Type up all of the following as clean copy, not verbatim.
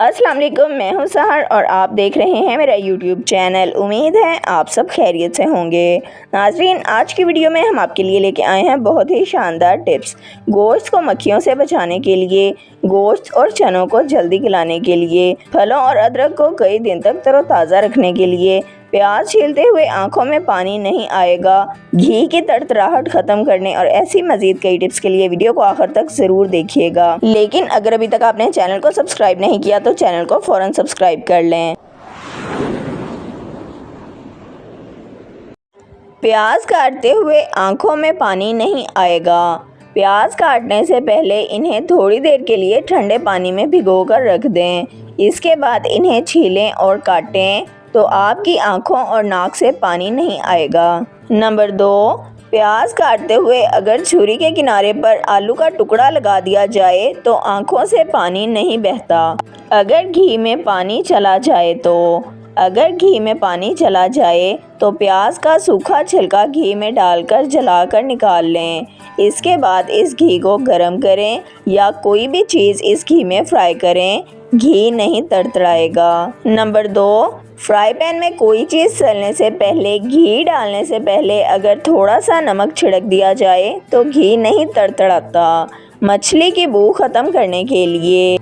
अस्सलाम वालेकुम, मैं हूं सहर और आप देख रहे हैं मेरा यूट्यूब चैनल। उम्मीद है आप सब खैरियत से होंगे। नाजरीन, आज की वीडियो में हम आपके लिए लेके आए हैं बहुत ही शानदार टिप्स। गोश्त को मक्खियों से बचाने के लिए, गोश्त और चनों को जल्दी गलाने के लिए, फलों और अदरक को कई दिन तक तरोताज़ा रखने के लिए, प्याज छीलते हुए आंखों में पानी नहीं आएगा, घी की तड़तड़ाहट ख़त्म करने और ऐसी मज़ीद कई टिप्स के लिए वीडियो को आखिर तक ज़रूर देखिएगा। लेकिन अगर अभी तक आपने चैनल को सब्सक्राइब नहीं किया तो चैनल को फ़ौरन सब्सक्राइब कर लें। प्याज काटते हुए आंखों में पानी नहीं आएगा। प्याज काटने से पहले इन्हें थोड़ी देर के लिए ठंडे पानी में भिगोकर रख दें। इसके बाद इन्हें छीलें और काटें तो आपकी आंखों और नाक से पानी नहीं आएगा। नंबर 2, प्याज काटते हुए अगर छुरी के किनारे पर आलू का टुकड़ा लगा दिया जाए तो आंखों से पानी नहीं बहता। अगर घी में पानी चला जाए तो प्याज का सूखा छिलका घी में डालकर जलाकर निकाल लें। इसके बाद इस घी को गर्म करें या कोई भी चीज़ इस घी में फ्राई करें, घी नहीं तड़तड़ाएगा। नंबर 2, फ्राई पैन में कोई चीज़ तलने से पहले, घी डालने से पहले अगर थोड़ा सा नमक छिड़क दिया जाए तो घी नहीं तड़तड़ाता। मछली की बू ख़त्म करने के लिए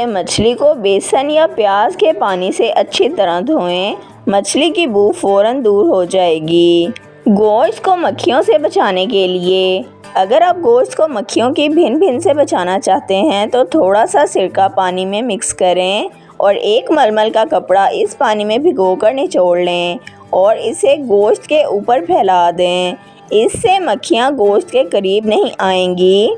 मछली को बेसन या प्याज के पानी से अच्छी तरह धोएं। मछली की बू फ़ौरन दूर हो जाएगी। गोश्त को मक्खियों से बचाने के लिए, अगर आप गोश्त को मक्खियों की भिन से बचाना चाहते हैं तो थोड़ा सा सिरका पानी में मिक्स करें और एक मलमल का कपड़ा इस पानी में भिगोकर निचोड़ लें और इसे गोश्त के ऊपर फैला दें। इससे मक्खियाँ गोश्त के करीब नहीं आएंगी।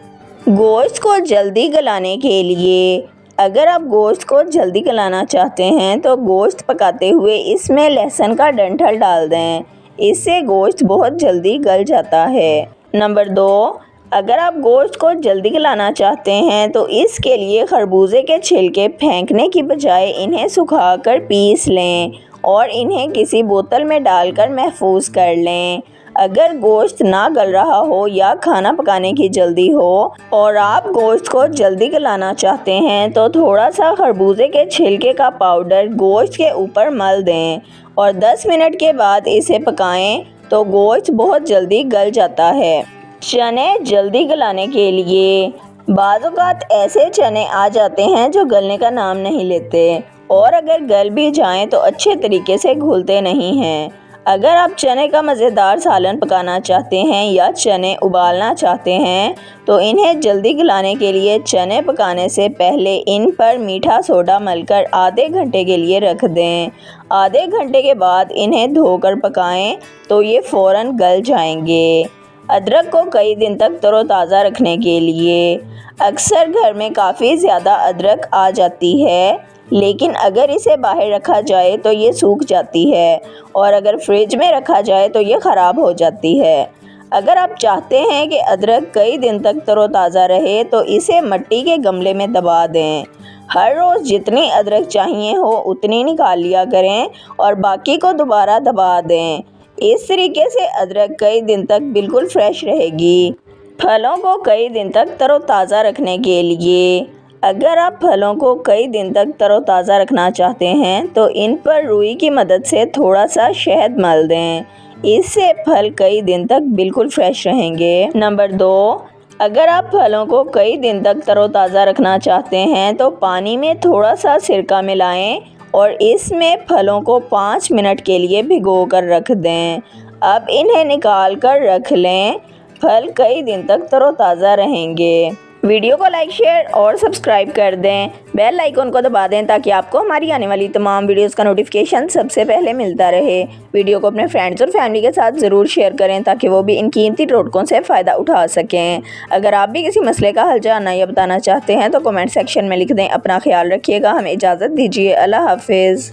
गोश्त को जल्दी गलाने के लिए, अगर आप गोश्त को जल्दी गलाना चाहते हैं तो गोश्त पकाते हुए इसमें लहसुन का डंठल डाल दें। इससे गोश्त बहुत जल्दी गल जाता है। नंबर 2, अगर आप गोश्त को जल्दी गलाना चाहते हैं तो इसके लिए खरबूजे के छिलके फेंकने की बजाय इन्हें सुखाकर पीस लें और इन्हें किसी बोतल में डालकर महफूज कर लें। अगर गोश्त ना गल रहा हो या खाना पकाने की जल्दी हो और आप गोश्त को जल्दी गलाना चाहते हैं तो थोड़ा सा खरबूजे के छिलके का पाउडर गोश्त के ऊपर मल दें और 10 मिनट के बाद इसे पकाएं तो गोश्त बहुत जल्दी गल जाता है। चने जल्दी गलाने के लिए, बाज़ औक़ात ऐसे चने आ जाते हैं जो गलने का नाम नहीं लेते और अगर गल भी जाएं तो अच्छे तरीके से घुलते नहीं हैं। अगर आप चने का मज़ेदार सालन पकाना चाहते हैं या चने उबालना चाहते हैं तो इन्हें जल्दी गलाने के लिए चने पकाने से पहले इन पर मीठा सोडा मलकर आधे घंटे के लिए रख दें। आधे घंटे के बाद इन्हें धोकर पकाएं तो ये फ़ौरन गल जाएंगे। अदरक को कई दिन तक तरोताज़ा रखने के लिए, अक्सर घर में काफ़ी ज़्यादा अदरक आ जाती है लेकिन अगर इसे बाहर रखा जाए तो ये सूख जाती है और अगर फ्रिज में रखा जाए तो ये ख़राब हो जाती है। अगर आप चाहते हैं कि अदरक कई दिन तक तरोताज़ा रहे तो इसे मिट्टी के गमले में दबा दें। हर रोज़ जितनी अदरक चाहिए हो उतनी निकाल लिया करें और बाकी को दोबारा दबा दें। इस तरीके से अदरक कई दिन तक बिल्कुल फ्रेश रहेगी। फलों को कई दिन तक तरोताज़ा रखने के लिए, अगर आप फलों को कई दिन तक तरोताज़ा रखना चाहते हैं तो इन पर रुई की मदद से थोड़ा सा शहद मल दें। इससे फल कई दिन तक बिल्कुल फ्रेश रहेंगे। नंबर 2, अगर आप फलों को कई दिन तक तरोताज़ा रखना चाहते हैं तो पानी में थोड़ा सा सिरका मिलाएं और इसमें फलों को 5 मिनट के लिए भिगो कर रख दें। अब इन्हें निकाल कर रख लें। फल कई दिन तक तरोताज़ा रहेंगे। वीडियो को लाइक, शेयर और सब्सक्राइब कर दें। बेल आइकन को दबा दें ताकि आपको हमारी आने वाली तमाम वीडियोस का नोटिफिकेशन सबसे पहले मिलता रहे। वीडियो को अपने फ्रेंड्स और फैमिली के साथ ज़रूर शेयर करें ताकि वो भी इन कीमती टोटकों से फ़ायदा उठा सकें। अगर आप भी किसी मसले का हल जानना या बताना चाहते हैं तो कमेंट सेक्शन में लिख दें। अपना ख्याल रखिएगा। हमें इजाज़त दीजिए। अल्लाह हाफिज़।